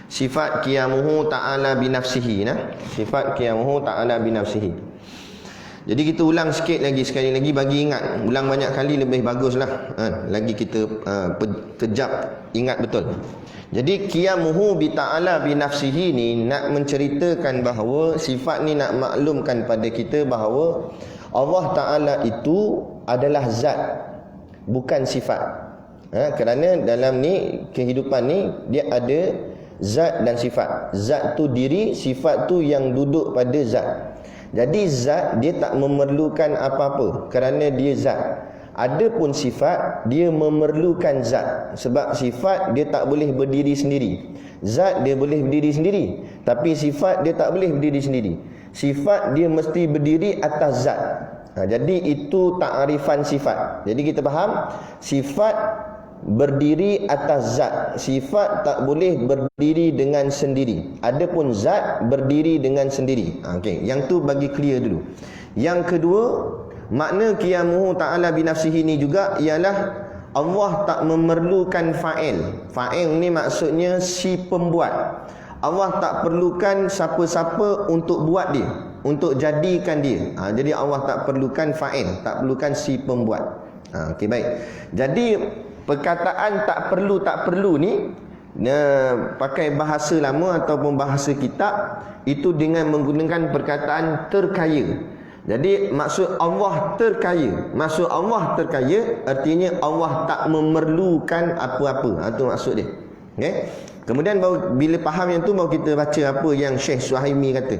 Sifat qiyamuhu ta'ala binafsihi, sifat qiyamuhu ta'ala binafsihi. Jadi kita ulang sikit lagi, sekali lagi bagi ingat. Ulang banyak kali lebih baguslah. Lagi kita kejap ingat betul. Jadi qiyamuhu bi ta'ala binafsihi ni nak menceritakan bahawa sifat ni nak maklumkan pada kita bahawa Allah Ta'ala itu adalah zat, bukan sifat. Kerana dalam ni kehidupan ni dia ada zat dan sifat. Zat tu diri, sifat tu yang duduk pada zat. Jadi zat dia tak memerlukan apa-apa kerana dia zat. Adapun sifat dia memerlukan zat. Sebab sifat dia tak boleh berdiri sendiri. Zat dia boleh berdiri sendiri, tapi sifat dia tak boleh berdiri sendiri. Sifat dia mesti berdiri atas zat. Jadi itu ta'rifan sifat. Jadi kita faham sifat berdiri atas zat, sifat tak boleh berdiri dengan sendiri. Adapun zat berdiri dengan sendiri. Okey, yang tu bagi clear dulu. Yang kedua, makna qiyamuhu ta'ala binafsihi ni juga ialah Allah tak memerlukan fa'il. Fa'il ni maksudnya si pembuat. Allah tak perlukan siapa-siapa untuk buat dia, untuk jadikan dia. Jadi Allah tak perlukan fa'il, tak perlukan si pembuat. Okey, baik. Jadi perkataan tak perlu ni pakai bahasa lama ataupun bahasa kitab itu dengan menggunakan perkataan terkaya. Jadi maksud Allah terkaya. Maksud Allah terkaya artinya Allah tak memerlukan apa-apa. Itu maksud dia. Okey. Kemudian baru bila faham yang tu baru kita baca apa yang Syekh Suhaimi kata.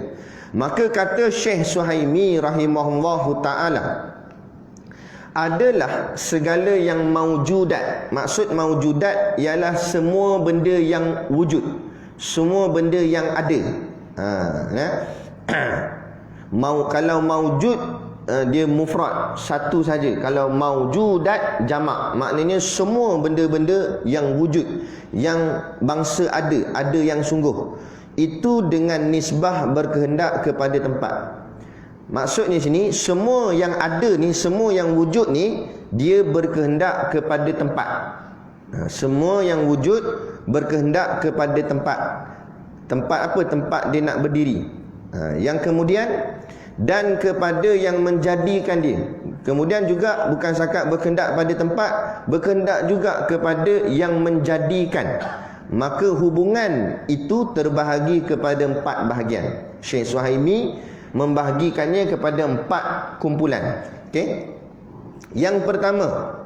Maka kata Syekh Suhaimi rahimahullahu taala, adalah segala yang maujudat. Maksud maujudat ialah semua benda yang wujud, semua benda yang ada. Kalau maujud dia mufrad, satu saja. Kalau maujudat jamak, maknanya semua benda-benda yang wujud, yang bangsa ada yang sungguh. Itu dengan nisbah berkehendak kepada tempat. Maksudnya sini semua yang ada ni, semua yang wujud ni dia berkehendak kepada tempat. Semua yang wujud berkehendak kepada tempat. Tempat apa? Tempat dia nak berdiri. Yang kemudian dan kepada yang menjadikan dia. Kemudian juga bukan sakat berkehendak pada tempat, berkehendak juga kepada yang menjadikan. Maka hubungan itu terbahagi kepada 4 bahagian. Syekh Suhaimi membahagikannya kepada 4 kumpulan. Okey. Yang pertama,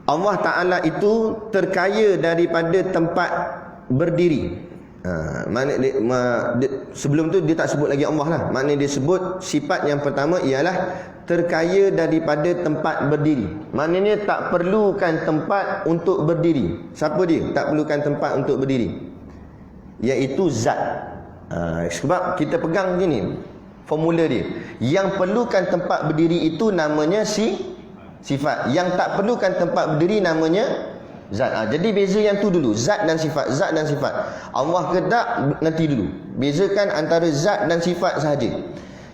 Allah Ta'ala itu terkaya daripada tempat berdiri. Sebelum tu dia tak sebut lagi Allah lah. Maknanya dia sebut sifat yang pertama ialah terkaya daripada tempat berdiri. Maknanya tak perlukan tempat untuk berdiri. Siapa dia? Tak perlukan tempat untuk berdiri, iaitu zat. Sebab kita pegang gini formula dia. Yang perlukan tempat berdiri itu namanya sifat. Yang tak perlukan tempat berdiri namanya zat. Jadi beza yang tu dulu, zat dan sifat. Zat dan sifat. Allah kedak nanti dulu. Bezakan antara zat dan sifat sahaja.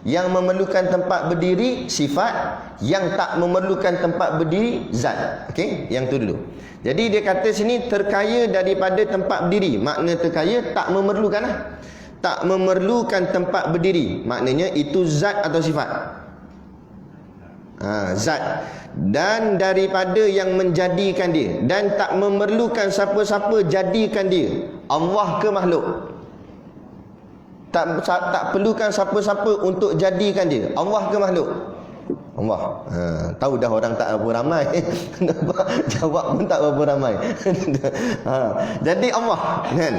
Yang memerlukan tempat berdiri sifat, yang tak memerlukan tempat berdiri zat. Okey, yang tu dulu. Jadi dia kata sini terkaya daripada tempat berdiri. Makna terkaya tak memerlukan lah. Tak memerlukan tempat berdiri, maknanya itu zat atau sifat. Zat. Dan daripada yang menjadikan dia, dan tak memerlukan siapa-siapa jadikan dia. Allah ke makhluk? Tak perlukan siapa-siapa untuk jadikan dia. Allah ke makhluk? Allah. Tahu dah orang tak berapa ramai. Jawab pun tak berapa ramai. Jadi Allah kan?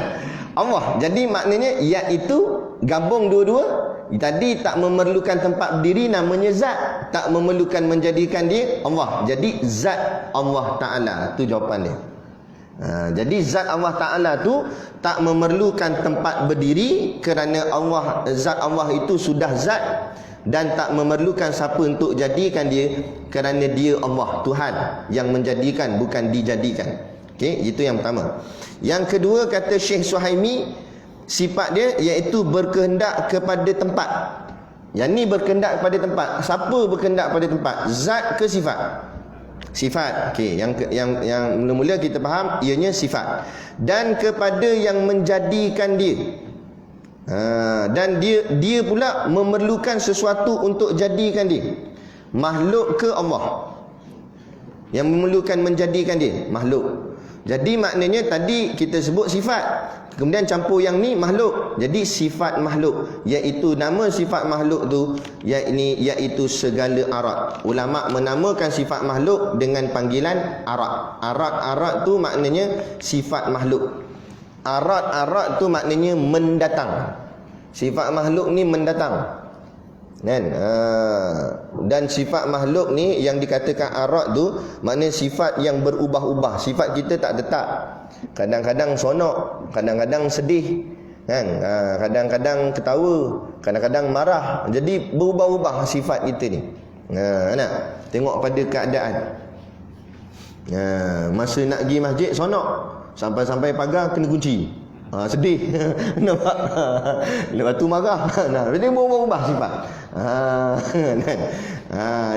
Allah. Jadi maknanya iaitu gabung dua-dua. Tadi tak memerlukan tempat berdiri namanya zat, tak memerlukan menjadikan dia Allah. Jadi zat Allah Ta'ala. Itu jawapan dia. Jadi zat Allah Ta'ala tu tak memerlukan tempat berdiri kerana zat Allah itu sudah zat, dan tak memerlukan siapa untuk jadikan dia kerana dia Allah, Tuhan yang menjadikan, bukan dijadikan. Okey, itu yang pertama. Yang kedua kata Syekh Suhaimi, sifat dia iaitu berkehendak kepada tempat. Yang ni berkehendak kepada tempat. Siapa berkehendak pada tempat? Zat ke sifat? Sifat. Okey, yang mula-mula kita faham ianya sifat. Dan kepada yang menjadikan dia. Dan dia pula memerlukan sesuatu untuk jadikan dia. Makhluk ke Allah? Yang memerlukan menjadikan dia makhluk. Jadi maknanya tadi kita sebut sifat, kemudian campur yang ni makhluk. Jadi sifat makhluk, iaitu nama sifat makhluk tu iaitu segala arat. Ulama menamakan sifat makhluk dengan panggilan arat. Arat tu maknanya sifat makhluk. Arat tu maknanya mendatang. Sifat makhluk ni mendatang. Kan? Dan sifat makhluk ni yang dikatakan arat tu maknanya sifat yang berubah-ubah. Sifat kita tak tetap. Kadang-kadang sonok, kadang-kadang sedih, kan? Kadang-kadang ketawa, kadang-kadang marah. Jadi berubah-ubah sifat kita ni. Nak tengok pada keadaan. Masa nak pergi masjid sonok, sampai-sampai pagar kena kunci. Sedih. Nampak? Lepas tu marah. Jadi berubah-ubah sifat.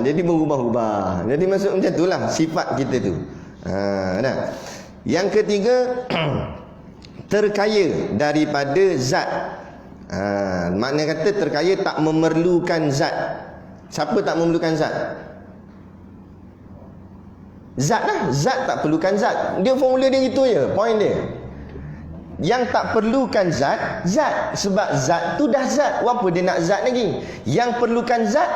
Jadi berubah-ubah. Jadi maksud macam itulah sifat kita tu. Yang ketiga, terkaya daripada zat. Makna kata terkaya tak memerlukan zat. Siapa tak memerlukan zat? Zat lah. Zat tak perlukan zat. Dia formula dia gitu je. Point dia. Yang tak perlukan zat, zat. Sebab zat tu dah zat. Apa dia nak zat lagi? Yang perlukan zat,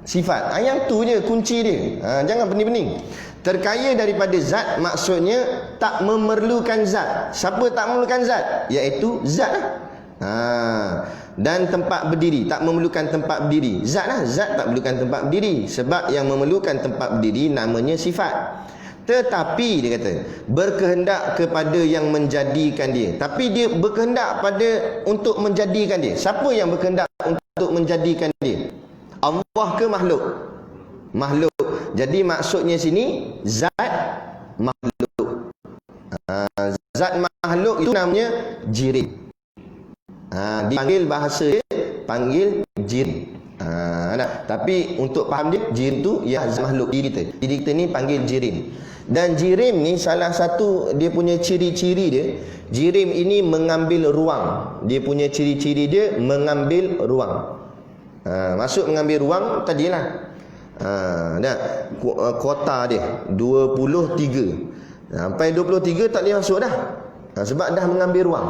sifat. Yang tu je kunci dia. Jangan pening-pening. Terkaya daripada zat maksudnya tak memerlukan zat. Siapa tak memerlukan zat? Iaitu zat lah. Dan tempat berdiri, tak memerlukan tempat berdiri. Zat lah. Zat tak memerlukan tempat berdiri. Sebab yang memerlukan tempat berdiri namanya sifat. Tetapi dia kata berkehendak kepada yang menjadikan dia. Tapi dia berkehendak pada untuk menjadikan dia. Siapa yang berkehendak untuk menjadikan dia? Allah ke makhluk? Makhluk. Jadi maksudnya sini zat makhluk. Zat makhluk itu namanya jirim. Dipanggil bahasa dia panggil jirim. Tapi untuk faham dia, jirim tu ya zat makhluk diri kita. Diri kita ni panggil jirim. Dan jirim ni salah satu dia punya ciri-ciri dia, jirim ini mengambil ruang. Dia punya ciri-ciri dia mengambil ruang. Masuk mengambil ruang tadilah. Kuota dia 23. Sampai 23 tak boleh masuk dah. Sebab dah mengambil ruang.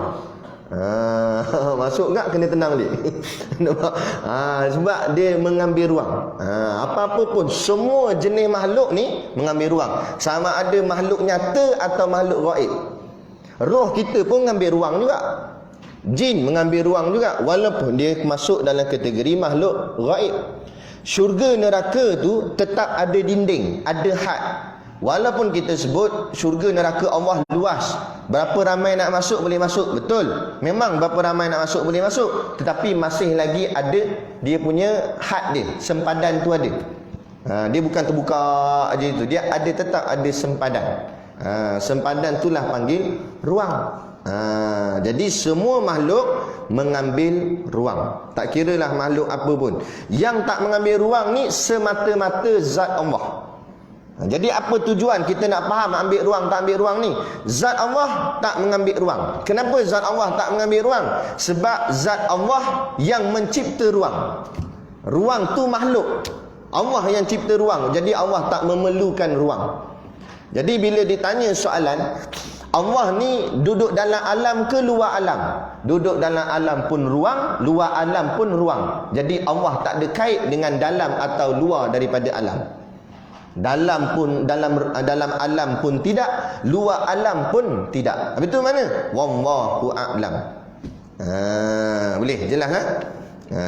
Masuk tak kena tenang dia. Sebab dia mengambil ruang. Apa-apa pun semua jenis makhluk ni mengambil ruang. Sama ada makhluk nyata atau makhluk gaib. Roh kita pun mengambil ruang juga. Jin mengambil ruang juga, walaupun dia masuk dalam kategori makhluk gaib. Syurga neraka tu tetap ada dinding, ada had. Walaupun kita sebut syurga neraka Allah luas, berapa ramai nak masuk boleh masuk, betul. Memang berapa ramai nak masuk boleh masuk, tetapi masih lagi ada dia punya had dia, sempadan tu ada. Dia bukan terbuka aja itu, dia ada, tetap ada sempadan. Sempadan itulah panggil ruang. Jadi semua makhluk mengambil ruang. Tak kiralah makhluk apa pun. Yang tak mengambil ruang ni semata-mata zat Allah. Jadi apa tujuan kita nak faham ambil ruang tak ambil ruang ni? Zat Allah tak mengambil ruang. Kenapa zat Allah tak mengambil ruang? Sebab zat Allah yang mencipta ruang. Ruang tu makhluk. Allah yang cipta ruang. Jadi Allah tak memerlukan ruang. Jadi bila ditanya soalan, Allah ni duduk dalam alam ke luar alam? Duduk dalam alam pun ruang, luar alam pun ruang. Jadi Allah tak ada kait dengan dalam atau luar daripada alam. Dalam pun dalam alam pun tidak, luar alam pun tidak. Betul mana? Wallahu a'lam. Boleh jelas kan?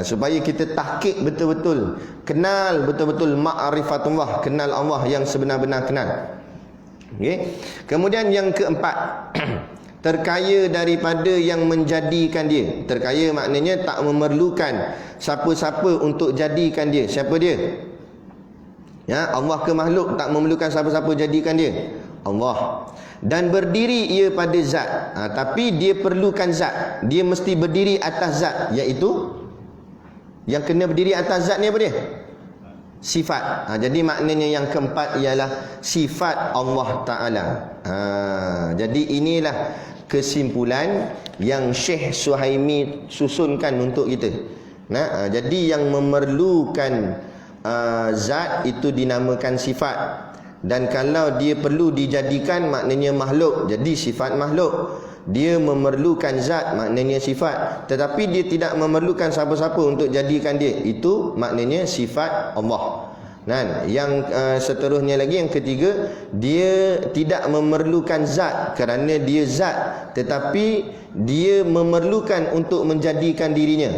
Supaya kita tahqiq betul-betul, kenal betul-betul ma'rifatullah, kenal Allah yang sebenar-benar kenal. Okay. Kemudian yang keempat, terkaya daripada yang menjadikan dia. Terkaya maknanya tak memerlukan siapa-siapa untuk jadikan dia. Siapa dia? Ya, Allah ke makhluk tak memerlukan siapa-siapa jadikan dia? Allah. Dan berdiri ia pada zat. Tapi dia perlukan zat. Dia mesti berdiri atas zat, iaitu yang kena berdiri atas zat ni apa dia? sifat. Jadi maknanya yang keempat ialah sifat Allah Ta'ala. Jadi inilah kesimpulan yang Syekh Suhaimi susunkan untuk kita. Jadi yang memerlukan zat itu dinamakan sifat. Dan kalau dia perlu dijadikan maknanya makhluk, jadi sifat makhluk. Dia memerlukan zat, maknanya sifat. Tetapi dia tidak memerlukan siapa-siapa untuk jadikan dia, itu maknanya sifat Allah. Dan yang seterusnya lagi, yang ketiga, dia tidak memerlukan zat kerana dia zat, tetapi dia memerlukan untuk menjadikan dirinya,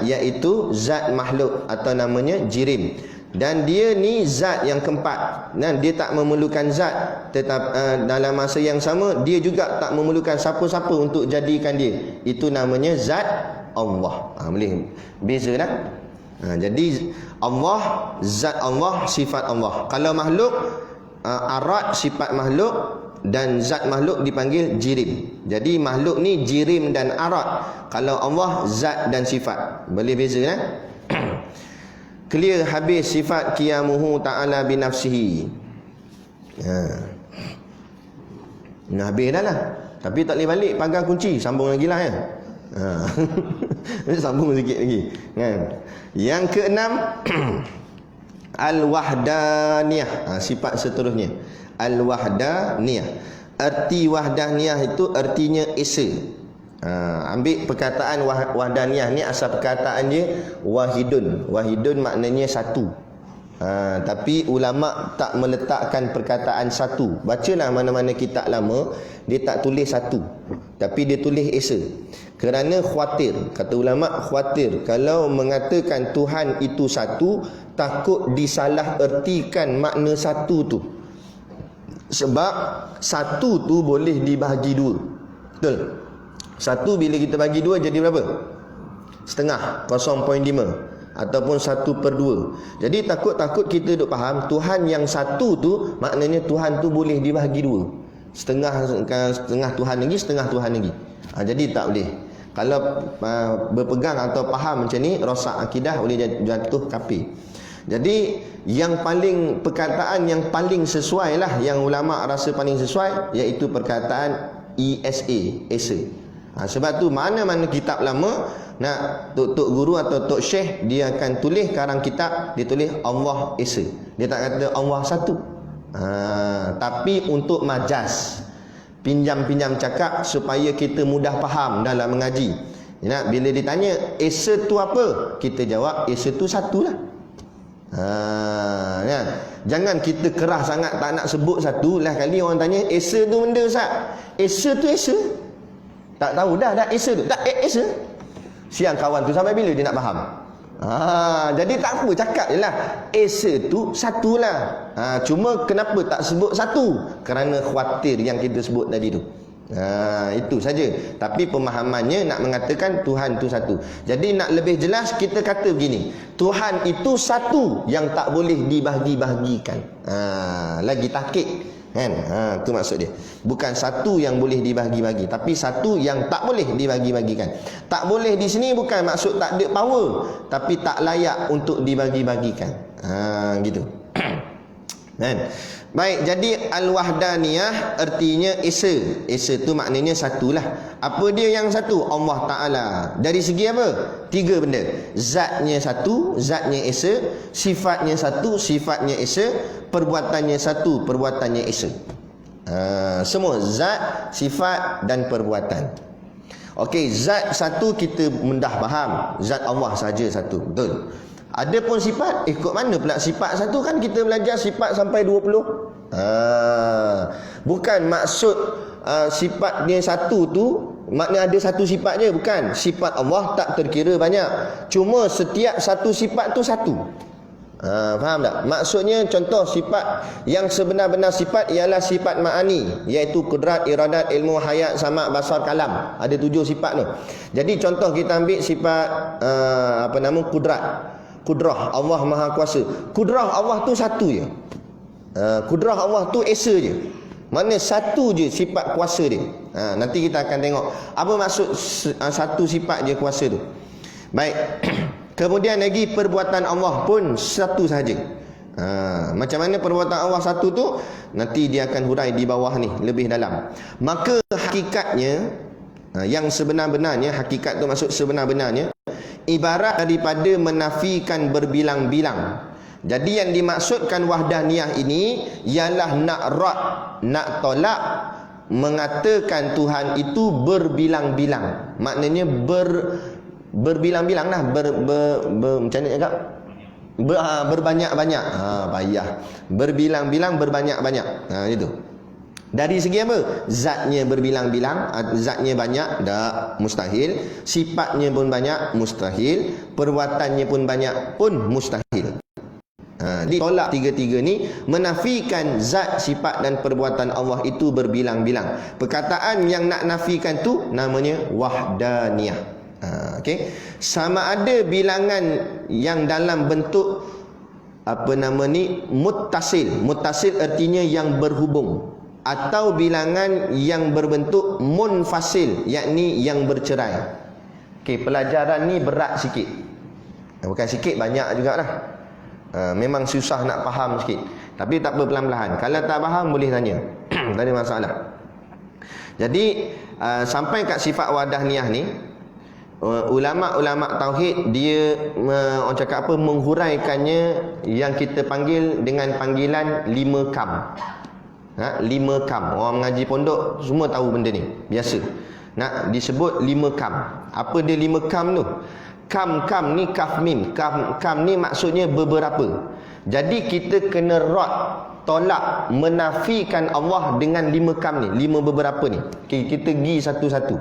iaitu zat makhluk atau namanya jirim. Dan dia ni zat yang keempat. Dan dia tak memerlukan zat, tetap dalam masa yang sama dia juga tak memerlukan siapa-siapa untuk jadikan dia. Itu namanya zat Allah. Boleh beza dah. Jadi Allah, zat Allah, sifat Allah. Kalau makhluk, arad sifat makhluk, dan zat makhluk dipanggil jirim. Jadi makhluk ni jirim dan arad. Kalau Allah zat dan sifat. Boleh beza kan? Clear habis sifat qiyamuhu ta'ala binafsihi. Habis dah lah. Tapi tak boleh balik pagar kunci, sambung lagi lah ya. Sambung sikit lagi kan. Yang keenam al-wahdaniyah. Sifat seterusnya al-wahdaniyah. Arti wahdaniyah itu artinya esa. Ambil perkataan wahdaniyah ni, asal perkataan dia wahidun. Wahidun maknanya satu. Tapi ulama tak meletakkan perkataan satu. Bacalah mana-mana kitab lama, dia tak tulis satu, tapi dia tulis esa. Kerana khawatir, kata ulama, khawatir kalau mengatakan Tuhan itu satu, takut disalah ertikan makna satu tu. Sebab satu tu boleh dibahagi dua. Betul? Satu bila kita bagi dua jadi berapa? Setengah, 0.5 ataupun 1/2. Jadi takut-takut kita duk faham Tuhan yang satu tu maknanya Tuhan tu boleh dibahagi dua. Setengah Tuhan lagi, setengah Tuhan lagi. Jadi tak boleh. Kalau berpegang atau faham macam ni, rosak akidah, boleh jatuh kafir. Jadi yang paling, perkataan yang paling sesuai lah, yang ulama rasa paling sesuai, iaitu perkataan esa. Sebab tu mana-mana kitab lama, tok guru atau tok syekh, dia akan tulis karang kitab, dia tulis Allah esa. Dia tak kata Allah satu. Tapi untuk majaz, pinjam-pinjam cakap supaya kita mudah faham dalam mengaji. Bila ditanya esa tu apa, kita jawab esa tu satulah. Jangan kita keras sangat tak nak sebut satu. Lah kali orang tanya esa tu benda Ustaz, esa tu esa, tak tahu dah esa tu tak esa. Siang kawan tu sampai bila dia nak faham? Jadi tak apa, cakap je lah esa tu satulah. Cuma kenapa tak sebut satu? Kerana khawatir yang kita sebut tadi tu. Itu saja. Tapi pemahamannya nak mengatakan Tuhan tu satu. Jadi nak lebih jelas, kita kata begini, Tuhan itu satu yang tak boleh dibahagi-bahagikan. Lagi takkik kan? Itu maksud dia. Bukan satu yang boleh dibahagi-bahagi, tapi satu yang tak boleh dibahagi-bahagikan. Tak boleh di sini bukan maksud tak ada power, tapi tak layak untuk dibahagi-bahagikan. Gitu. Kan? Baik, jadi al-wahdaniyah artinya esa. Esa tu maknanya satulah. Apa dia yang satu? Allah Ta'ala. Dari segi apa? 3 benda. Zatnya satu, zatnya esa. Sifatnya satu, sifatnya esa. Perbuatannya satu, perbuatannya esa. Semua zat, sifat dan perbuatan. Okey, zat satu kita mudah faham. Zat Allah saja satu. Betul. Ada pun sifat, ikut mana pula sifat satu? Kan kita belajar sifat sampai 20. Bukan maksud sifatnya satu tu makna ada satu sifat je, bukan. Sifat Allah tak terkira banyak, cuma setiap satu sifat tu satu. Faham tak? Maksudnya contoh sifat yang sebenar-benar sifat ialah sifat ma'ani, iaitu kudrat, iradat, ilmu, hayat, sama', basar, kalam. Ada 7 sifat tu. Jadi contoh kita ambil sifat kudrat. Kudrah Allah Maha Kuasa. Kudrah Allah tu satu je. Kudrah Allah tu esa je. Mana satu je sifat kuasa dia. Nanti kita akan tengok apa maksud satu sifat je kuasa tu. Baik. Kemudian lagi perbuatan Allah pun satu sahaja. Macam mana perbuatan Allah satu tu, nanti dia akan hurai di bawah ni lebih dalam. Maka hakikatnya, yang sebenar-benarnya, hakikat tu maksud sebenar-benarnya, ibarat daripada menafikan berbilang-bilang. Jadi yang dimaksudkan wahdaniyah ini ialah nak tolak mengatakan Tuhan itu berbilang-bilang. Maknanya berbilang-bilang lah, macam mana cakap? Berbanyak-banyak. Payah. Berbilang-bilang, berbanyak-banyak. Itu. Dari segi apa? Zatnya berbilang-bilang, zatnya banyak, tak, mustahil. Sifatnya pun banyak, mustahil. Perbuatannya pun banyak, pun mustahil. Ditolak tiga-tiga ni, menafikan zat, sifat dan perbuatan Allah itu berbilang-bilang. Perkataan yang nak nafikan tu namanya wahdaniyah. Okey. Sama ada bilangan yang dalam bentuk muttasil. Muttasil artinya yang berhubung, atau bilangan yang berbentuk munfasil, yakni yang bercerai. Okey, pelajaran ni berat sikit. Bukan sikit, banyak jugalah. Memang susah nak faham sikit. Tapi tak apa, pelan-pelan. Kalau tak faham boleh tanya. Tak ada masalah. Jadi sampai kat sifat wahdaniyah ni, ulama-ulama tauhid dia orang cakap apa, menghuraikannya yang kita panggil dengan panggilan 5 kam. 5 kam. Orang mengaji pondok semua tahu benda ni, biasa. Nak disebut 5 kam. Apa dia 5 kam tu? Kam ni kaf mim. Kam ni maksudnya beberapa. Jadi kita kena tolak, menafikan Allah dengan 5 kam ni, 5 beberapa ni. Okay, kita pergi satu-satu.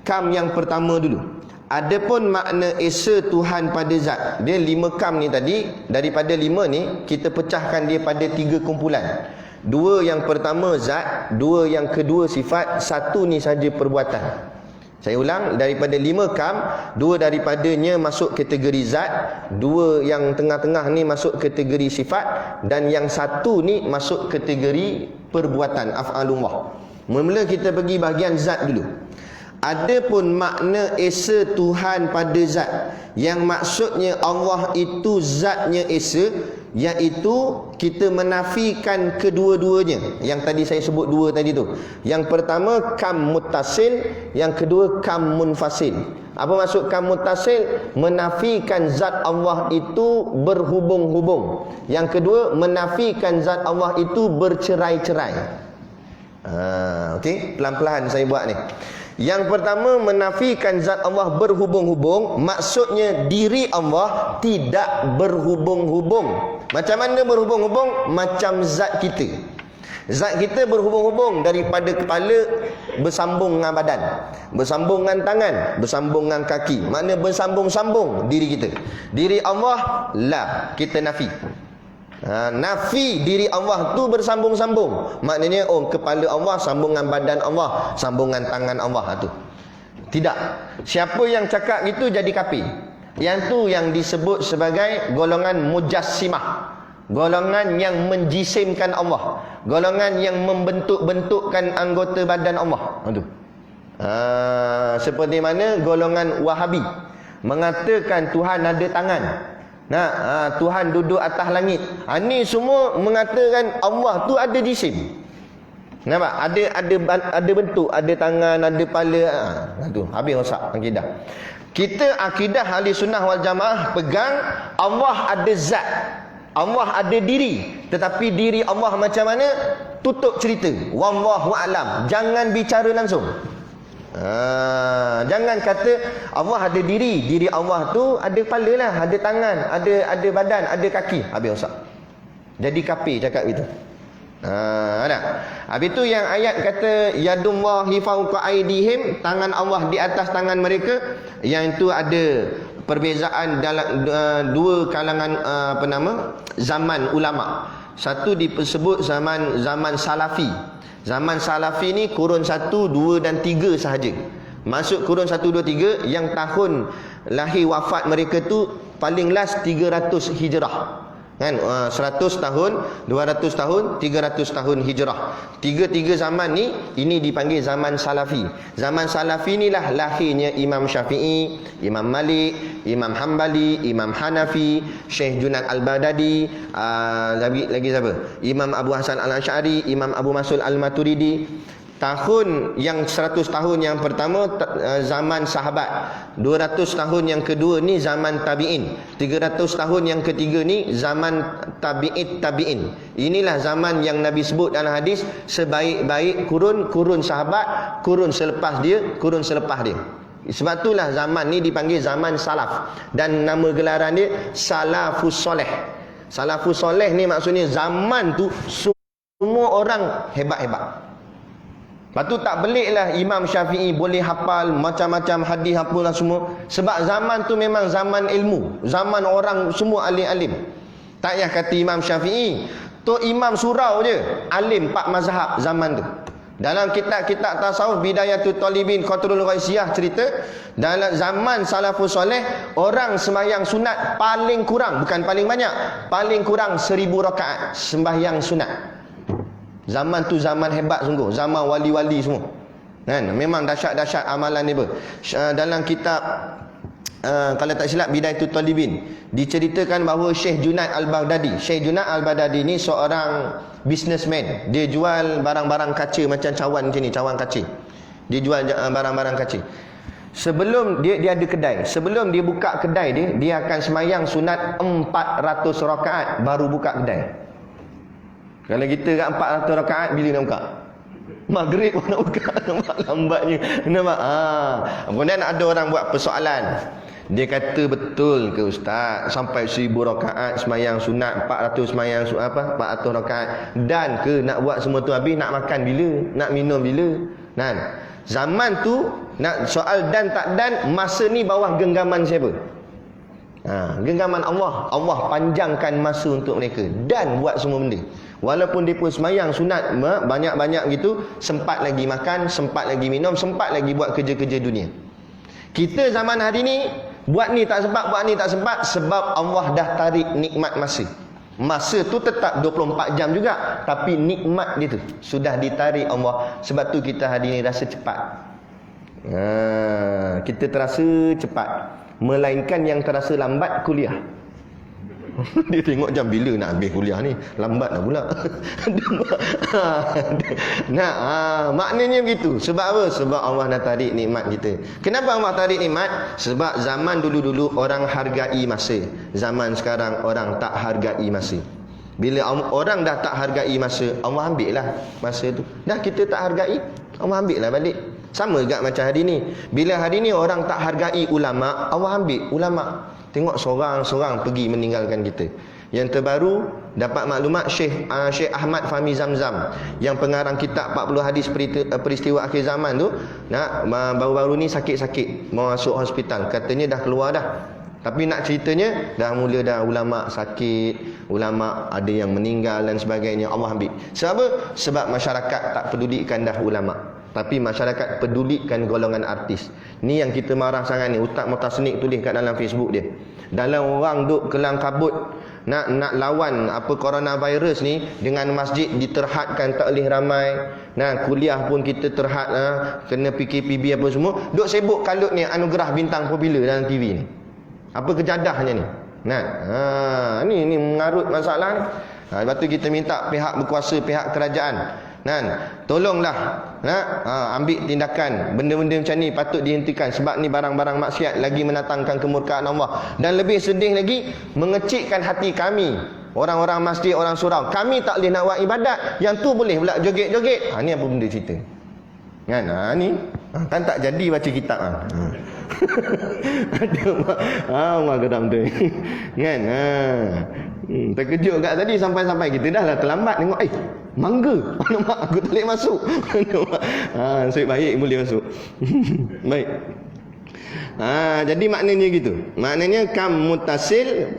Kam yang pertama dulu. Adapun makna esa Tuhan pada zat. Dia 5 kam ni tadi, daripada 5 ni kita pecahkan dia pada 3 kumpulan. 2 yang pertama zat, 2 yang kedua sifat, 1 ni saja perbuatan. Saya ulang, daripada 5 kam, 2 daripadanya masuk kategori zat, 2 yang tengah-tengah ni masuk kategori sifat, dan yang 1 ni masuk kategori perbuatan, af'alullah. Mula-mula kita pergi bahagian zat dulu. Adapun makna esa Tuhan pada zat, yang maksudnya Allah itu zatnya esa, iaitu kita menafikan kedua-duanya. Yang tadi saya sebut 2 tadi tu. Yang pertama kam muttasil, yang kedua kam munfasil. Apa maksud kam muttasil? Menafikan zat Allah itu berhubung-hubung. Yang kedua, menafikan zat Allah itu bercerai-cerai. Okey, pelan-pelan saya buat ni. Yang pertama, menafikan zat Allah berhubung-hubung, maksudnya diri Allah tidak berhubung-hubung. Macam mana berhubung-hubung? Macam zat kita. Zat kita berhubung-hubung daripada kepala bersambung dengan badan, bersambung dengan tangan, bersambung dengan kaki. Makna bersambung-sambung diri kita. Diri Allah la, kita nafi. Nafi diri Allah tu bersambung-sambung. Maknanya kepala Allah sambung dengan badan Allah, sambung dengan tangan Allah tu. Tidak. Siapa yang cakap itu jadi kafir. Yang tu yang disebut sebagai golongan mujassimah. Golongan yang menjisimkan Allah. Golongan yang membentuk-bentukkan anggota badan Allah. Itu. Seperti mana golongan Wahabi mengatakan Tuhan ada tangan. Tuhan duduk atas langit. Ni semua mengatakan Allah tu ada jisim. Nampak? Ada bentuk, ada tangan, ada kepala. Tu habis rosak akidah. Kita akidah ahli sunnah wal jamaah pegang Allah ada zat, Allah ada diri. Tetapi diri Allah macam mana? Tutup cerita. Wallahu a'lam. Jangan bicara langsung. Jangan kata Allah ada diri. Diri Allah tu ada kepala lah, ada tangan, ada badan, ada kaki. Habis rosak. Jadi kafir cakap itu. Habis tu yang ayat kata yadullahi fawqa aydihim, tangan Allah di atas tangan mereka. Yang itu ada perbezaan dalam dua kalangan zaman ulama. Satu disebut zaman salafi. Zaman salafi ni kurun 1, 2 dan 3 sahaja. Masuk kurun 1, 2, 3, yang tahun lahir wafat mereka tu paling last 300 hijrah. Kan 100 tahun, 200 tahun, 300 tahun hijrah. Tiga-tiga zaman ni ini dipanggil zaman salafi. Zaman salafi inilah lahirnya Imam Syafi'i, Imam Malik, Imam Hambali, Imam Hanafi, Syekh Junaid Al-Baghdadi, lagi siapa? Imam Abu Hasan Al-Asy'ari, Imam Abu Mansur Al-Maturidi. Tahun yang 100 tahun yang pertama zaman sahabat, 200 tahun yang kedua ni zaman tabi'in, 300 tahun yang ketiga ni zaman tabi'in. Inilah zaman yang Nabi sebut dalam hadis sebaik-baik kurun sahabat, kurun selepas dia. Sebab itulah zaman ni dipanggil zaman salaf, dan nama gelaran dia salafus soleh. Salafus soleh ni maksudnya zaman tu semua orang hebat-hebat. Lepas tu tak beliklah Imam Syafi'i boleh hafal macam-macam hadis apalah semua. Sebab zaman tu memang zaman ilmu, zaman orang semua alim-alim. Tak payah kata Imam Syafi'i, tu Imam surau je, alim 4 mazhab zaman tu. Dalam kitab-kitab tasawuf Bidayatul Talibin Qatrul Ghaisiyah cerita, dalam zaman salafus soleh orang sembahyang sunat paling kurang, bukan paling banyak, paling kurang 1000 rakaat sembahyang sunat. Zaman tu zaman hebat sungguh, zaman wali-wali semua. Kan? Memang dahsyat-dahsyat amalan dia. Dalam kitab kalau tak silap Bidayatul Talibin diceritakan bahawa Syekh Junaid Al-Baghdadi. Syekh Junaid Al-Baghdadi ni seorang businessman. Dia jual barang-barang kaca macam cawan macam ni, cawan kaca. Dia jual barang-barang kaca. Sebelum dia ada kedai. Sebelum dia buka kedai dia akan semayang sunat 400 rakaat baru buka kedai. Kalau kita kat 400 rakaat bila nak buka? Maghrib pun nak buka. Nampak lambatnya. Nampak? Kemudian ada orang buat persoalan. Dia kata, betul ke ustaz, sampai 1000 rakaat semayang sunat, 400 semayang 400 rakaat, dan ke nak buat semua tu habis, nak makan bila? Nak minum bila? Kan? Zaman tu nak soal dan tak dan, masa ni bawah genggaman siapa? Genggaman Allah. Allah panjangkan masa untuk mereka dan buat semua benda. Walaupun dia pun semayang sunat banyak-banyak gitu, sempat lagi makan, sempat lagi minum, sempat lagi buat kerja-kerja dunia. Kita zaman hari ni buat ni tak sempat, buat ni tak sempat, sebab Allah dah tarik nikmat masa. Masa tu tetap 24 jam juga, tapi nikmat dia tu sudah ditarik Allah. Sebab tu kita hari ni rasa cepat. Kita terasa cepat, melainkan yang terasa lambat kuliah. Dia tengok jam bila nak habis kuliah ni, lambat dah pula. Maknanya begitu. Sebab apa? Sebab Allah dah tarik nikmat kita. Kenapa Allah tarik nikmat? Sebab zaman dulu-dulu orang hargai masa, zaman sekarang orang tak hargai masa. Bila orang dah tak hargai masa, Allah ambil lah masa tu. Dah kita tak hargai, Allah ambil lah balik. Sama juga macam hari ni. Bila hari ni orang tak hargai ulama', Allah ambil ulama'. Tengok seorang-seorang pergi meninggalkan kita. Yang terbaru dapat maklumat Syekh Ahmad Fahmi Zamzam, yang pengarang kitab 40 hadis peristiwa akhir zaman tu, baru-baru ni sakit-sakit mau masuk hospital. Katanya dah keluar dah. Tapi nak ceritanya dah mula dah ulama' sakit, ulama' ada yang meninggal dan sebagainya. Allah ambil. Sebab apa? Sebab masyarakat tak pedulikan dah ulama', tapi masyarakat pedulikan golongan artis. Ni yang kita marah sangat ni. Ustaz Mutasnik tulis kat dalam Facebook dia. Dalam orang duk kelang kabut nak lawan apa coronavirus ni, dengan masjid diterhadkan tak boleh ramai. Kuliah pun kita terhad, kena PKPB apa semua. Duk sibuk kalut ni anugerah bintang popular dalam TV ni. Apa kejadahnya ni? Ni mengarut masalah ni. Lepas tu kita minta pihak berkuasa, pihak kerajaan, tolonglah ambil tindakan. Benda-benda macam ni patut dihentikan, sebab ni barang-barang maksiat lagi mendatangkan kemurkaan Allah. Dan lebih sedih lagi, mengecikkan hati kami, orang-orang masjid, orang surau. Kami tak boleh nak buat ibadat, yang tu boleh pula joget-joget. Ni apa benda cerita? Ni kan tak jadi baca kitab. Ada geram tu. Kan? Terkejut kat tadi sampai kita dah lah terlambat tengok. Mangga. Nampak aku tak boleh masuk. Nasib baik boleh masuk. Baik. Jadi maknanya gitu. Maknanya kam mutasil,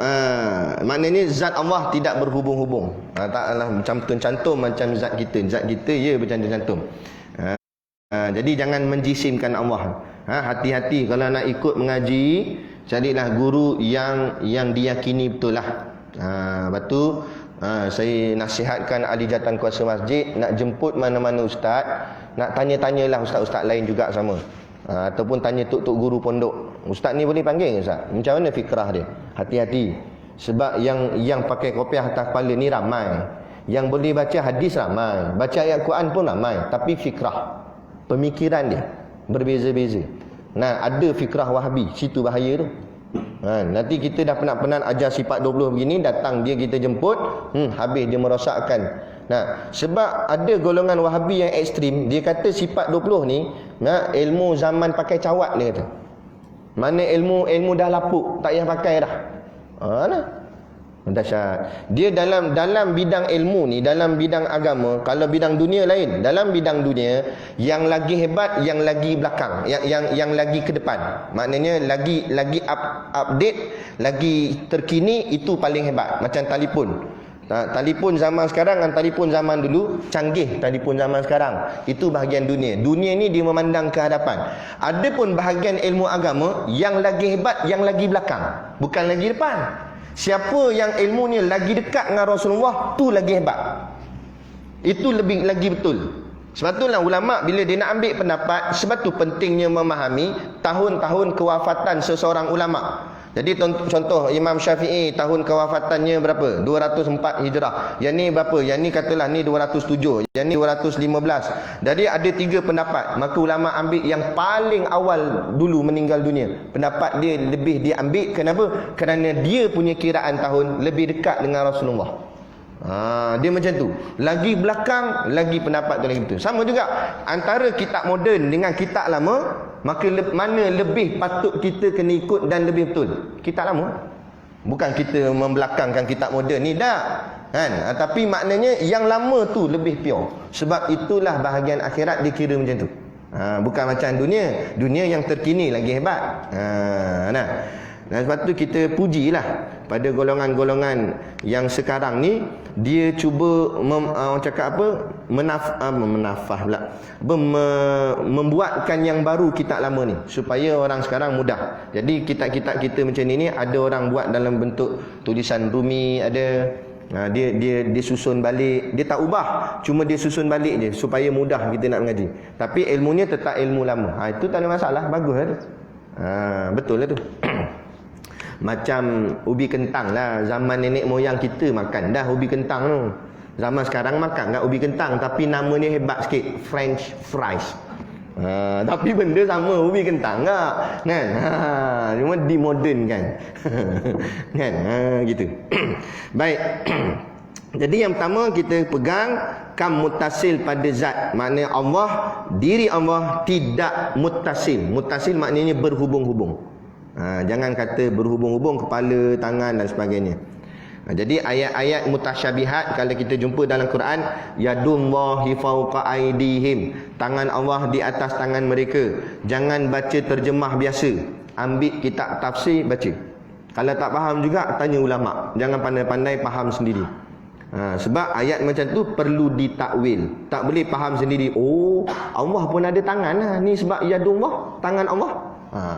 maknanya zat Allah tidak berhubung-hubung. Taklah macam cantum macam zat kita. Zat kita ya bercantum-cantum. Jadi jangan menjisimkan Allah. Hati-hati kalau nak ikut mengaji, carilah guru yang diyakini betul lah. Lepas tu saya nasihatkan ahli jatan kuasa masjid nak jemput mana-mana ustaz, nak tanya-tanyalah ustaz-ustaz lain juga sama. Ataupun tanya tok-tok guru pondok. Ustaz ni boleh panggil ustaz? Macam mana fikrah dia? Hati-hati. Sebab yang pakai kopiah atas kepala ni ramai. Yang boleh baca hadis ramai, baca ayat Quran pun ramai, tapi fikrah, pemikiran dia berbeza-beza. Nah, ada fikrah Wahabi, situ bahaya tu. Nanti kita dah penat-penat ajar sifat 20 begini, datang dia kita jemput, habis dia merosakkan. Nah, sebab ada golongan Wahabi yang ekstrim, dia kata sifat 20 ni, ilmu zaman pakai cawat dia kata. Mana ilmu dah lapuk, tak payah pakai dah. Dahsyat. Dia dalam bidang ilmu ni, dalam bidang agama, kalau bidang dunia lain, dalam bidang dunia yang lagi hebat, yang lagi belakang, yang lagi ke depan. Maknanya lagi update, lagi terkini, itu paling hebat. Macam telefon. Telefon zaman sekarang dengan telefon zaman dulu, canggih telefon zaman sekarang. Itu bahagian dunia. Dunia ni dia memandang ke hadapan. Adapun bahagian ilmu agama, yang lagi hebat, yang lagi belakang, bukan lagi depan. Siapa yang ilmunya lagi dekat dengan Rasulullah, tu lagi hebat. Itu lebih lagi betul. Sebab itulah ulama' bila dia nak ambil pendapat, sebab tu pentingnya memahami tahun-tahun kewafatan seseorang ulama'. Jadi contoh Imam Syafi'i tahun kewafatannya berapa? 204 Hijrah. Yang ni berapa? Yang ni katalah ni 207. Yang ni 215. Jadi ada 3 pendapat. Maka ulama ambil yang paling awal dulu meninggal dunia. Pendapat dia lebih diambil. Kenapa? Kerana dia punya kiraan tahun lebih dekat dengan Rasulullah. Dia macam tu. Lagi belakang, lagi pendapat tu lagi betul. Sama juga antara kitab moden dengan kitab lama, maka mana lebih patut kita kena ikut dan lebih betul? Kitab lama. Bukan kita membelakangkan kitab moden ni, dah kan? Tapi maknanya yang lama tu lebih pure. Sebab itulah bahagian akhirat dikira macam tu. Bukan macam dunia. Dunia yang terkini lagi hebat. Dan sebab tu kita pujilah pada golongan-golongan yang sekarang ni, dia cuba cakap apa? Menafah pula. Membuatkan yang baru kitab lama ni supaya orang sekarang mudah. Jadi kitab-kitab kita macam ni ada orang buat dalam bentuk tulisan Rumi, ada dia susun balik, dia tak ubah, cuma dia susun balik je supaya mudah kita nak mengaji. Tapi ilmunya tetap ilmu lama. Itu tak ada masalah, baguslah tu. Betul lah tu. Macam ubi kentang lah, zaman nenek moyang kita makan dah ubi kentang tu. Zaman sekarang makan tak ubi kentang, tapi nama dia hebat sikit, French fries. Tapi benda sama, ubi kentang tak kan? Cuma dimodernkan. Kan? Gitu. Baik. Jadi yang pertama kita pegang kam muttasil pada zat. Maknanya Allah, diri Allah tidak muttasil. Muttasil maknanya berhubung-hubung. Jangan kata berhubung-hubung kepala, tangan dan sebagainya. Jadi ayat-ayat mutasyabihat kalau kita jumpa dalam Quran, yadullahi fawqa aydihim, tangan Allah di atas tangan mereka. Jangan baca terjemah biasa, ambil kitab tafsir baca. Kalau tak faham juga tanya ulama'. Jangan pandai-pandai faham sendiri. Sebab ayat macam tu perlu ditakwil. Tak boleh faham sendiri. Oh, Allah pun ada tangan lah. Ni sebab yadullah, tangan Allah.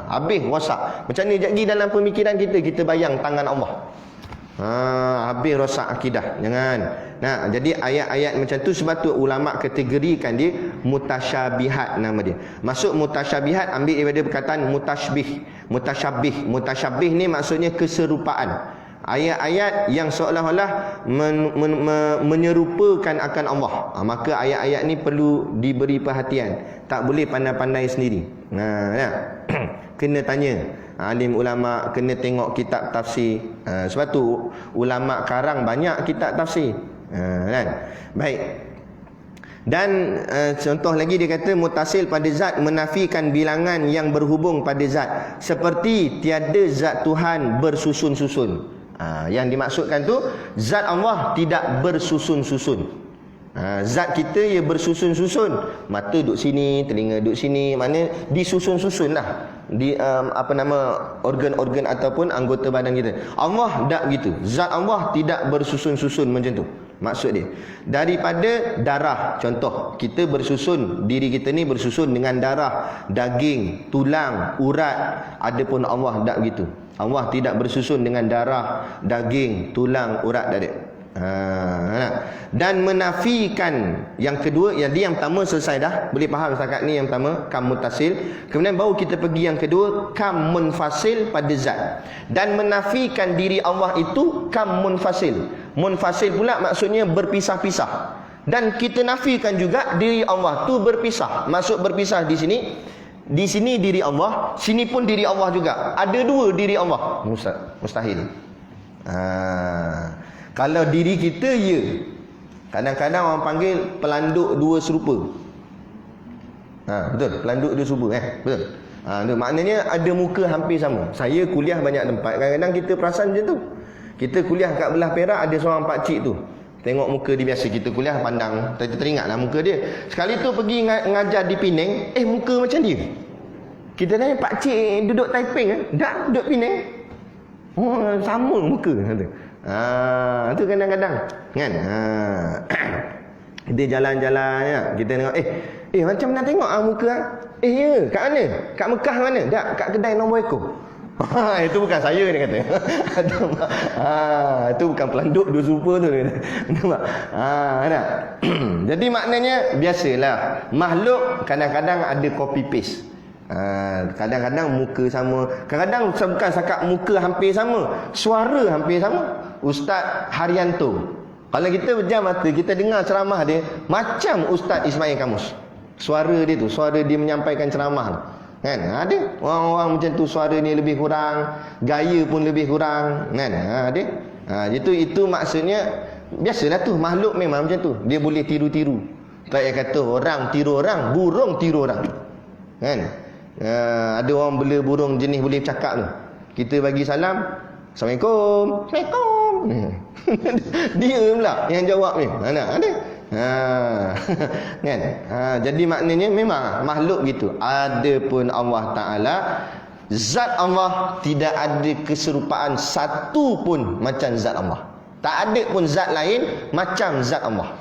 Habis rosak. Macam ni jadi dalam pemikiran kita bayang tangan Allah. Habis rosak akidah. Jangan. Jadi ayat-ayat macam tu, sebab tu ulama' kategorikan dia mutasyabihat nama dia. Masuk mutasyabihat ambil daripada perkataan mutasyabih. Mutasyabih ni maksudnya keserupaan. Ayat-ayat yang seolah-olah menyerupakan akan Allah. Maka ayat-ayat ni perlu diberi perhatian. Tak boleh pandai-pandai sendiri. Kena tanya alim ulama', kena tengok kitab tafsir. Sebab tu ulama' karang banyak kitab tafsir. Kan? Baik. Dan contoh lagi dia kata mutasil pada zat menafikan bilangan yang berhubung pada zat. Seperti tiada zat Tuhan bersusun-susun. Yang dimaksudkan tu zat Allah tidak bersusun-susun. Zat kita ia bersusun-susun. Mata duduk sini, telinga duduk sini, mana disusun-susun lah di organ-organ ataupun anggota badan kita. Allah tak gitu. Zat Allah tidak bersusun-susun macam tu. Maksud dia daripada darah. Contoh, kita bersusun, diri kita ni bersusun dengan darah, daging, tulang, urat. Adapun Allah tak begitu. Allah tidak bersusun dengan darah, daging, tulang, urat tak ada. Dan menafikan yang kedua, yang pertama selesai dah, boleh faham setakat ni yang pertama kam muttasil. Kemudian baru kita pergi yang kedua, kam munfasil pada zat, dan menafikan diri Allah itu kam munfasil. Munfasil pula maksudnya berpisah-pisah, dan kita nafikan juga diri Allah tu berpisah. Maksud berpisah di sini diri Allah, sini pun diri Allah juga. Ada dua diri Allah, mustahil. Kalau diri kita, ya. Kadang-kadang orang panggil pelanduk dua serupa. Betul, pelanduk dua serupa, betul. Itu maknanya ada muka hampir sama. Saya kuliah banyak tempat, kadang-kadang kita perasan macam tu. Kita kuliah kat belah Perak, ada seorang pakcik tu. Tengok muka dia biasa, kita kuliah pandang, kita teringatlah muka dia. Sekali tu pergi ngajar di Penang, muka macam dia. Kita tanya, pakcik duduk Taiping tak, duduk Penang. Oh, sama muka kata. Itu kadang-kadang kan. Kita jalan-jalan ya, kita tengok macam nak tengok muka ya, kat mana? Kat Mekah mana? Tak, kat kedai nombor ekor. Itu bukan saya dia kata. Itu bukan pelanduk dua serupa tu dia kata. Nampak? Jadi maknanya biasalah, makhluk kadang-kadang ada copy paste. Kadang-kadang muka sama, kadang-kadang bukan setakat muka hampir sama, suara hampir sama. Ustaz Haryanto, kalau kita pejam mata, kita dengar ceramah dia macam Ustaz Ismail Kamus. Suara dia tu, suara dia menyampaikan ceramah kan. Ada orang-orang macam tu, suara ni lebih kurang, gaya pun lebih kurang kan. Ada. Itu maksudnya biasalah tu, makhluk memang macam tu, dia boleh tiru-tiru. Tak payah kata orang tiru orang, burung tiru orang kan. Ada orang bela burung jenis boleh bercakap tu, kita bagi salam, Assalamualaikum, Assalamualaikum. Dia pula yang jawab ni. Ada. Kan? Jadi maknanya memang makhluk gitu. Adapun Allah Taala, zat Allah tidak ada keserupaan satu pun macam zat Allah. Tak ada pun zat lain macam zat Allah.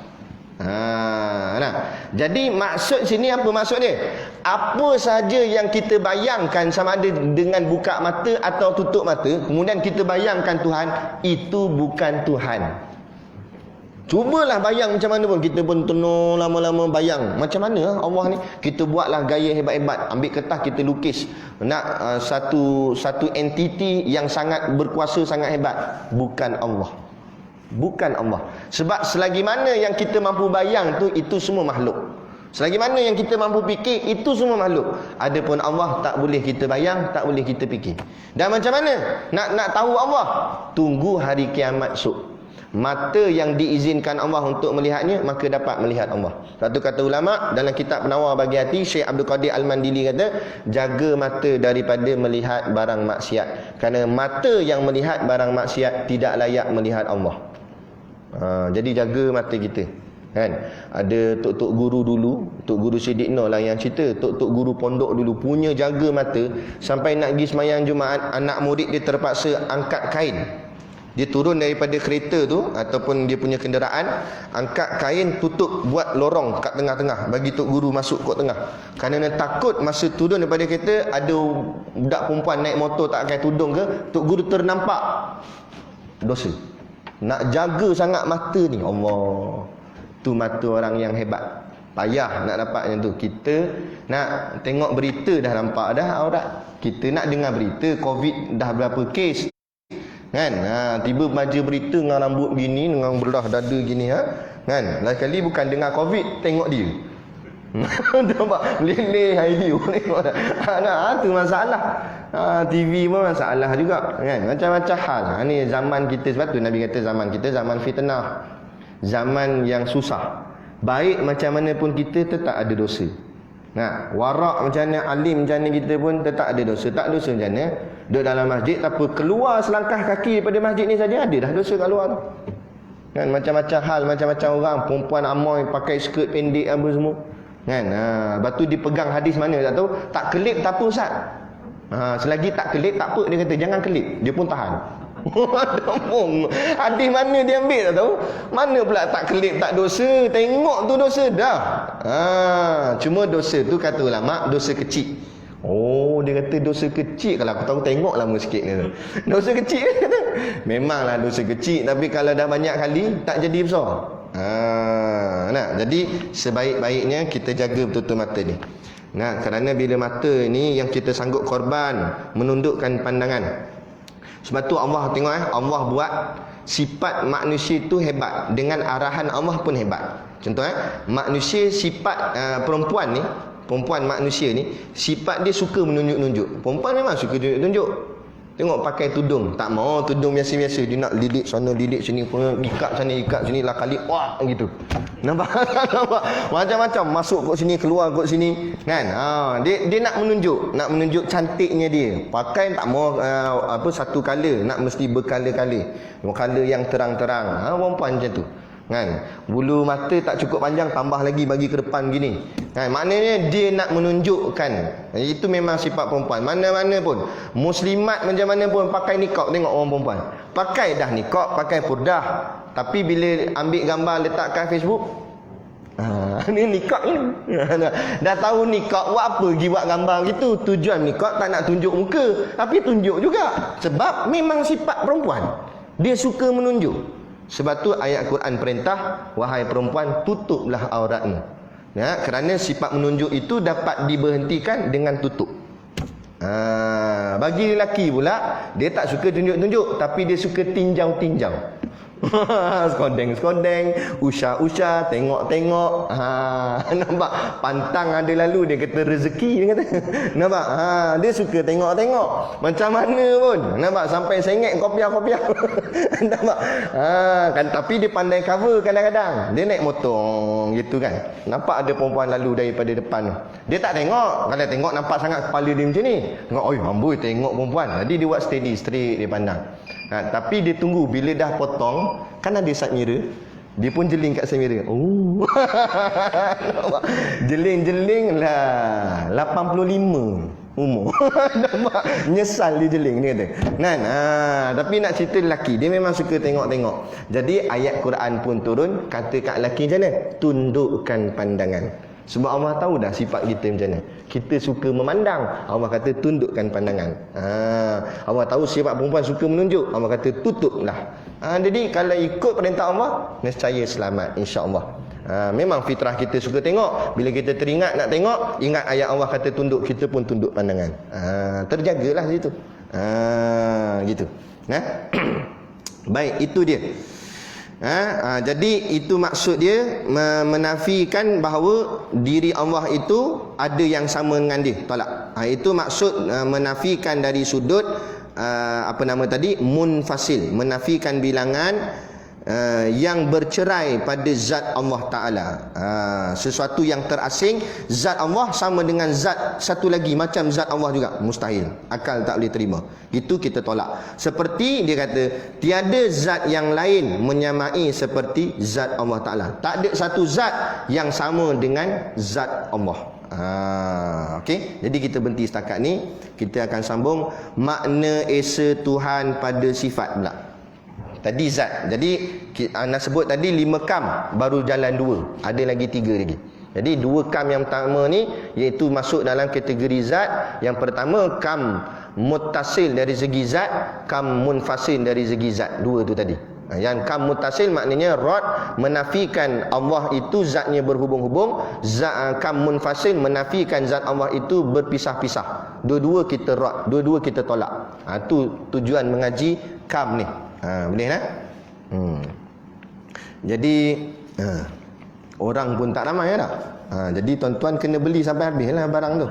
Jadi maksud sini apa maksud dia? Apa saja yang kita bayangkan, sama ada dengan buka mata atau tutup mata, kemudian kita bayangkan Tuhan, itu bukan Tuhan. Cubalah bayang macam mana pun, kita pun tenung lama-lama bayang macam mana Allah ni. Kita buatlah gaya hebat-hebat, ambil kertas kita lukis nak satu entiti yang sangat berkuasa, sangat hebat. Bukan Allah. Bukan Allah. Sebab selagi mana yang kita mampu bayang tu, itu semua makhluk. Selagi mana yang kita mampu fikir, itu semua makhluk. Adapun Allah tak boleh kita bayang, tak boleh kita fikir. Dan macam mana nak tahu Allah? Tunggu hari kiamat esok. Mata yang diizinkan Allah untuk melihatnya, maka dapat melihat Allah. Satu kata ulama dalam kitab Penawar Bagi Hati, Syekh Abdul Qadir Al-Mandili kata, jaga mata daripada melihat barang maksiat, kerana mata yang melihat barang maksiat tidak layak melihat Allah. Jadi jaga mata kita kan. Ada tok-tok guru dulu, Tok Guru Siddiq Nur lah yang cerita, tok-tok guru pondok dulu punya jaga mata, sampai nak pergi sembahyang Jumaat, anak murid dia terpaksa angkat kain. Dia turun daripada kereta tu ataupun dia punya kenderaan, angkat kain tutup, buat lorong kat tengah-tengah, bagi tok guru masuk kat tengah. Kerana takut masa turun daripada kereta ada budak perempuan naik motor tak pakai tudung ke, tok guru ternampak, dosa. Nak jaga sangat mata ni, Allah. Tu mata orang yang hebat. Payah nak dapat yang tu. Kita nak tengok berita dah nampak dah aurat. Kita nak dengar berita COVID dah berapa kes kan. Tiba baca berita dengan rambut gini, dengan belah dada gini kan. Lain kali bukan dengar COVID, tengok dia. Nampak leleh video tengok dah. Tu masalah. TV pun masalah juga kan. Macam-macam hal. Ni zaman kita, sebab tu Nabi kata zaman kita zaman fitnah, zaman yang susah. Baik macam mana pun kita tetap ada dosa. Warak macam mana, alim macam mana kita pun tetap ada dosa. Tak dosa macam mana, duduk dalam masjid, tak apa, keluar selangkah kaki daripada masjid ni saja ada dah dosa kat luar tu kan. Macam-macam hal, macam-macam orang, perempuan amoy pakai skirt pendek apa semua kan. Lepas tu dipegang hadis mana tak tahu, tak kelip tak apa Ustaz. Selagi tak kelip tak apa, dia kata jangan kelip, dia pun tahan. Dambung. Hadis mana dia ambil tak tahu. Mana pula tak kelip tak dosa. Tengok tu dosa dah. Cuma dosa tu kata ulama dosa kecil. Oh, dia kata dosa kecil. Kalau aku tahu tengok lama sikit ni. Dosa kecil kata. Memanglah dosa kecil, tapi kalau dah banyak kali tak jadi besar. Jadi sebaik-baiknya kita jaga betul-betul mata ni. Kerana bila mata ni yang kita sanggup korban, menundukkan pandangan. Sebab tu Allah tengok Allah buat sifat manusia tu hebat, dengan arahan Allah pun hebat. Contoh manusia sifat perempuan manusia ni sifat dia suka menunjuk-nunjuk. Perempuan memang suka tunjuk-tunjuk. Tengok pakai tudung, tak mau tudung biasa-biasa, dia nak lilit sana lilit sini, ikat sini lah kali wah gitu. Nampak? Macam-macam, masuk kot sini, keluar kot sini kan. Dia nak menunjuk cantiknya dia. Pakai tak mau satu color, nak mesti berkala-kala. Color yang terang-terang. Perempuan macam tu. Kan, bulu mata tak cukup panjang, tambah lagi bagi ke depan gini. Kan, maknanya dia nak menunjukkan. Itu memang sifat perempuan. Mana-mana pun, muslimat macam mana pun pakai niqab, tengok orang perempuan. Pakai dah niqab, pakai purdah. Tapi bila ambil gambar letak kat Facebook, ni niqab ni. Dah tahu niqab buat apa pergi buat gambar gitu. Tujuan niqab tak nak tunjuk muka, tapi tunjuk juga. Sebab memang sifat perempuan, dia suka menunjuk. Sebab tu ayat Quran perintah, wahai perempuan, tutuplah auratmu. Kerana sifat menunjuk itu dapat diberhentikan dengan tutup. Bagi lelaki pula, dia tak suka tunjuk-tunjuk, tapi dia suka tinjau-tinjau. Skondeng-skondeng, usah-usah, tengok-tengok. Nampak? Pantang ada lalu, dia kata rezeki, dia kata. Nampak? Dia suka tengok-tengok. Macam mana pun. Nampak? Sampai sengit kopiah-kopiah. Nampak? Kan, tapi dia pandai cover kadang-kadang. Dia naik motor gitu kan. Nampak ada perempuan lalu daripada depan. Dia tak tengok. Kalau tengok nampak sangat kepala dia macam ni. Tengok, oi amboi tengok perempuan. Jadi dia buat steady, straight dia pandang. Tapi dia tunggu bila dah potong, kan ada side mirror, dia pun jeling kat side mirror. Jeling-jeling lah 85 umur. Nampak? Nyesal dia jeling dia kata. Kan? Tapi nak cerita lelaki, dia memang suka tengok-tengok. Jadi ayat Quran pun turun, kata kat lelaki macam mana? Tundukkan pandangan. Sebab Allah tahu dah sifat kita macam mana. Kita suka memandang, Allah kata tundukkan pandangan. Allah tahu sifat perempuan suka menunjuk, Allah kata tutuplah. Jadi kalau ikut perintah Allah, nescaya selamat insya-Allah. Memang fitrah kita suka tengok. Bila kita teringat nak tengok, ingat ayat Allah kata tunduk, kita pun tunduk pandangan. Terjagalah situ. Gitu. Baik, itu dia. Jadi itu maksud dia, menafikan bahawa diri Allah itu ada yang sama dengan dia. Tolak. Itu maksud menafikan dari sudut munfasil, menafikan bilangan yang bercerai pada zat Allah Ta'ala. Sesuatu yang terasing, zat Allah sama dengan zat satu lagi macam zat Allah juga, mustahil, akal tak boleh terima. Itu kita tolak. Seperti dia kata, tiada zat yang lain menyamai seperti zat Allah Ta'ala. Tak ada satu zat yang sama dengan zat Allah. Okey, jadi kita berhenti setakat ni. Kita akan sambung makna esa Tuhan pada sifat pula. Tadi zat. Jadi nak sebut tadi 5 kam, baru jalan 2. Ada lagi 3 lagi. Jadi 2 kam yang pertama ni iaitu masuk dalam kategori zat. Yang pertama kam muttasil dari segi zat, kam munfasil dari segi zat. 2 tu tadi. Yang kam muttasil maknanya rad, menafikan Allah itu zatnya berhubung-hubung. Kam munfasil menafikan zat Allah itu berpisah-pisah. Dua-dua kita rad, dua-dua kita tolak. Tu tujuan mengaji kam ni. Boleh tak? Jadi orang pun tak ramai tak? Jadi tuan-tuan kena beli sampai habis lah barang tu.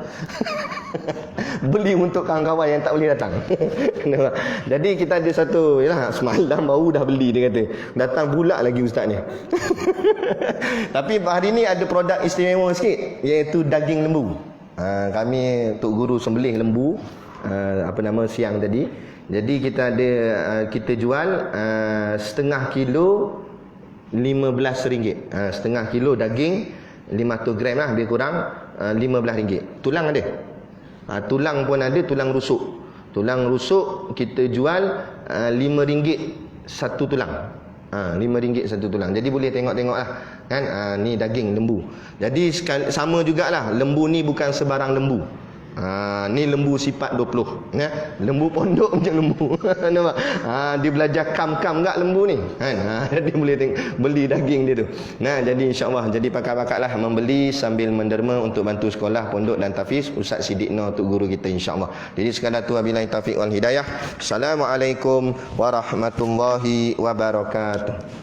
Beli untuk kawan-kawan yang tak boleh datang. Jadi kita ada satu, yalah, semalam baru dah beli, dia kata. Datang pula lagi ustaz ni. Tapi hari ni ada produk istimewa sikit, iaitu daging lembu. Kami Tok Guru sembelih lembu siang tadi. Jadi kita ada kita jual setengah kilo RM15. Setengah kilo daging 500 gram lah, lebih kurang RM15. Tulang ada. Tulang pun ada, tulang rusuk. Tulang rusuk kita jual RM5 satu tulang. RM5 satu tulang. Jadi boleh tengok-tengoklah kan. Ni daging lembu. Jadi sama jugalah, lembu ni bukan sebarang lembu. Ni lembu sifat 20 ya. Lembu pondok macam lembu. Nampak? Dia belajar kam-kam enggak lembu ni kan. Jadi boleh beli daging dia tu. Nah, jadi insya-Allah jadi pakar-pakarlah membeli sambil menderma untuk bantu sekolah pondok dan tahfiz Ustaz Siddiq Nur untuk guru kita insya-Allah. Jadi sekadar tu wabillahi taufiq wal hidayah. Assalamualaikum warahmatullahi wabarakatuh.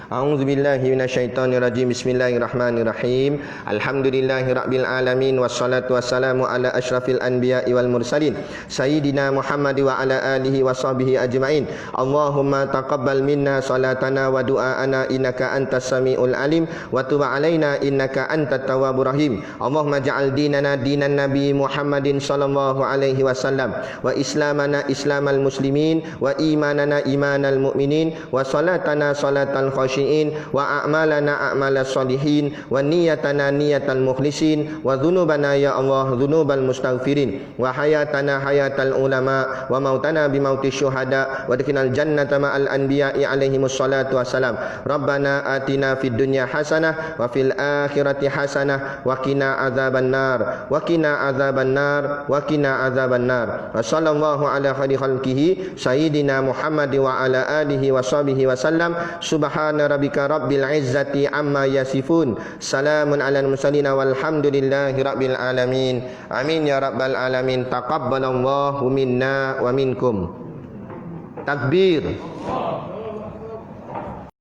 A'udzu billahi minasyaitonir rajim. Bismillahirrahmanirrahim. Alhamdulillahirabbil alamin wassalatu wassalamu ala asyrafil anbiya'i wal mursalin sayyidina Muhammad wa ala alihi washabihi ajmain. Allahumma taqabbal minna salatana wa du'aana innaka antas samiul alim wa tub alaina innaka antat tawwabur rahim. Allahumma ja'al dinana dinan nabi Muhammadin sallallahu alaihi wasallam wa islamana islamal muslimin wa imanana imanal mu'minin wa salatana salatal khashiyin wa a'malana a'malas solihin wa niyatana niyatal mukhlisin wa dhunubana ya Allah dhunubal mustaghfirin wa hayatana hayatal ulama wa mautana bimautis syuhada wa adkhilnal jannata ma'al anbiya'i alaihimus salatu wassalam. Rabbana atina fid dunya hasanah wa fil akhirati hasanah wa qina adzaban nar wa qina adzaban nar wa qina adzaban nar. Wa sallallahu ala khairi khalqihi sayyidina Muhammad wa ala alihi wa sahbihi wa sallam. Subhana rabbika rabbil izzati amma yasifun. Salamun alal mursalin walhamdulillahi rabbil alamin. Amin ya rabbal alamin. Taqabbalallahu minna wa minkum. Takbir.